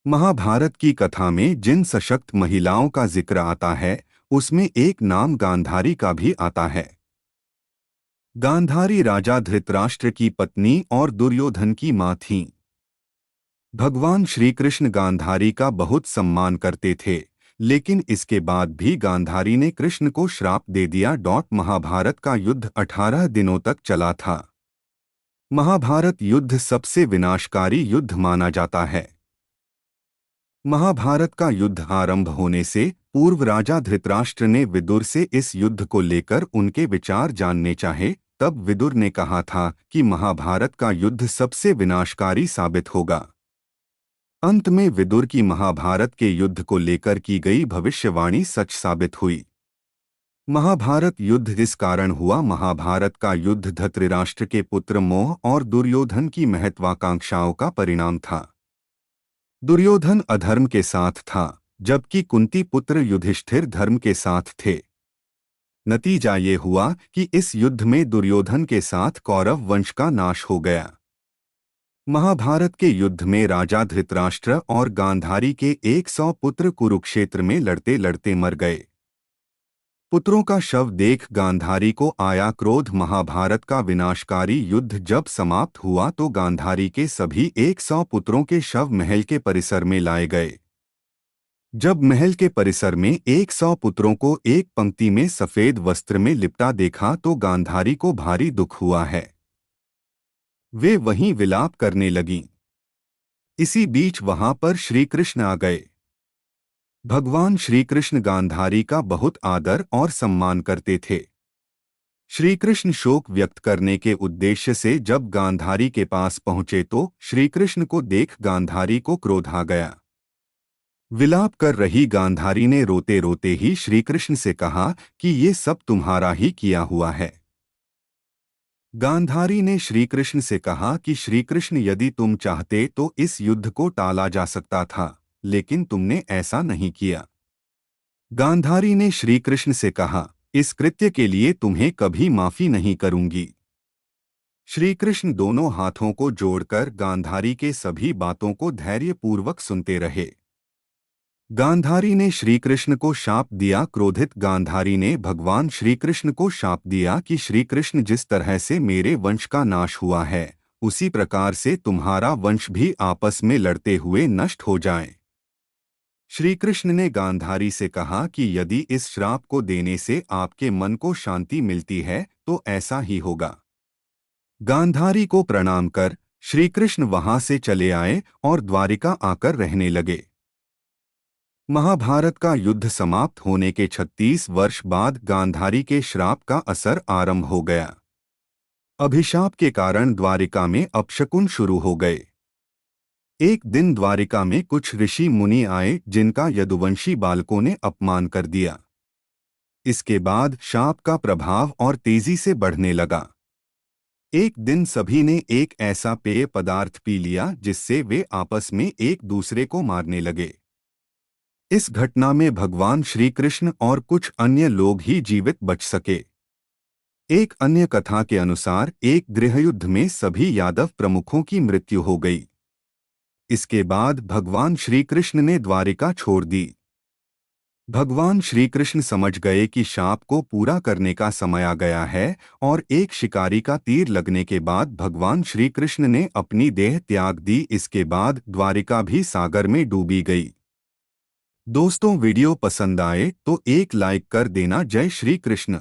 महाभारत की कथा में जिन सशक्त महिलाओं का जिक्र आता है उसमें एक नाम गांधारी का भी आता है। गांधारी राजा धृतराष्ट्र की पत्नी और दुर्योधन की मां थीं। भगवान श्री कृष्ण गांधारी का बहुत सम्मान करते थे, लेकिन इसके बाद भी गांधारी ने कृष्ण को श्राप दे दिया। महाभारत का युद्ध 18 दिनों तक चला था। महाभारत युद्ध सबसे विनाशकारी युद्ध माना जाता है। महाभारत का युद्ध आरंभ होने से पूर्व राजा धृतराष्ट्र ने विदुर से इस युद्ध को लेकर उनके विचार जानने चाहे। तब विदुर ने कहा था कि महाभारत का युद्ध सबसे विनाशकारी साबित होगा। अंत में विदुर की महाभारत के युद्ध को लेकर की गई भविष्यवाणी सच साबित हुई। महाभारत युद्ध इस कारण हुआ। महाभारत का युद्ध धृतराष्ट्र के पुत्र मोह और दुर्योधन की महत्वाकांक्षाओं का परिणाम था। दुर्योधन अधर्म के साथ था, जबकि कुंती पुत्र युधिष्ठिर धर्म के साथ थे। नतीजा ये हुआ कि इस युद्ध में दुर्योधन के साथ कौरव वंश का नाश हो गया। महाभारत के युद्ध में राजा धृतराष्ट्र और गांधारी के 100 पुत्र कुरुक्षेत्र में लड़ते लड़ते मर गए। पुत्रों का शव देख गांधारी को आया क्रोध। महाभारत का विनाशकारी युद्ध जब समाप्त हुआ तो गांधारी के सभी 100 पुत्रों के शव महल के परिसर में लाए गए। जब महल के परिसर में 100 पुत्रों को एक पंक्ति में सफेद वस्त्र में लिपटा देखा तो गांधारी को भारी दुख हुआ है। वे वहीं विलाप करने लगीं। इसी बीच वहां पर श्री कृष्ण आ गए। भगवान श्री कृष्ण गांधारी का बहुत आदर और सम्मान करते थे। श्री कृष्ण शोक व्यक्त करने के उद्देश्य से जब गांधारी के पास पहुंचे तो श्री कृष्ण को देख गांधारी को क्रोध आ गया। विलाप कर रही गांधारी ने रोते रोते ही श्री कृष्ण से कहा कि ये सब तुम्हारा ही किया हुआ है। गांधारी ने श्री कृष्ण से कहा कि श्री कृष्ण, यदि तुम चाहते तो इस युद्ध को टाला जा सकता था, लेकिन तुमने ऐसा नहीं किया। गांधारी ने श्री कृष्ण से कहा, इस कृत्य के लिए तुम्हें कभी माफी नहीं करूंगी। श्री कृष्ण दोनों हाथों को जोड़कर गांधारी के सभी बातों को धैर्यपूर्वक सुनते रहे। गांधारी ने श्री कृष्ण को शाप दिया। क्रोधित गांधारी ने भगवान श्री कृष्ण को शाप दिया कि श्री कृष्ण, जिस तरह से मेरे वंश का नाश हुआ है उसी प्रकार से तुम्हारा वंश भी आपस में लड़ते हुए नष्ट हो जाए। श्री कृष्ण ने गांधारी से कहा कि यदि इस श्राप को देने से आपके मन को शांति मिलती है तो ऐसा ही होगा। गांधारी को प्रणाम कर श्री कृष्ण वहां से चले आए और द्वारिका आकर रहने लगे। महाभारत का युद्ध समाप्त होने के 36 वर्ष बाद गांधारी के श्राप का असर आरंभ हो गया। अभिशाप के कारण द्वारिका में अपशकुन शुरू हो गए। एक दिन द्वारिका में कुछ ऋषि मुनि आए जिनका यदुवंशी बालकों ने अपमान कर दिया। इसके बाद शाप का प्रभाव और तेजी से बढ़ने लगा। एक दिन सभी ने एक ऐसा पेय पदार्थ पी लिया जिससे वे आपस में एक दूसरे को मारने लगे। इस घटना में भगवान श्री कृष्ण और कुछ अन्य लोग ही जीवित बच सके। एक अन्य कथा के अनुसार एक गृहयुद्ध में सभी यादव प्रमुखों की मृत्यु हो गई। इसके बाद भगवान श्री कृष्ण ने द्वारिका छोड़ दी। भगवान श्री कृष्ण समझ गए कि शाप को पूरा करने का समय आ गया है और एक शिकारी का तीर लगने के बाद भगवान श्री कृष्ण ने अपनी देह त्याग दी। इसके बाद द्वारिका भी सागर में डूबी गई। दोस्तों, वीडियो पसंद आए तो एक लाइक कर देना। जय श्री कृष्ण।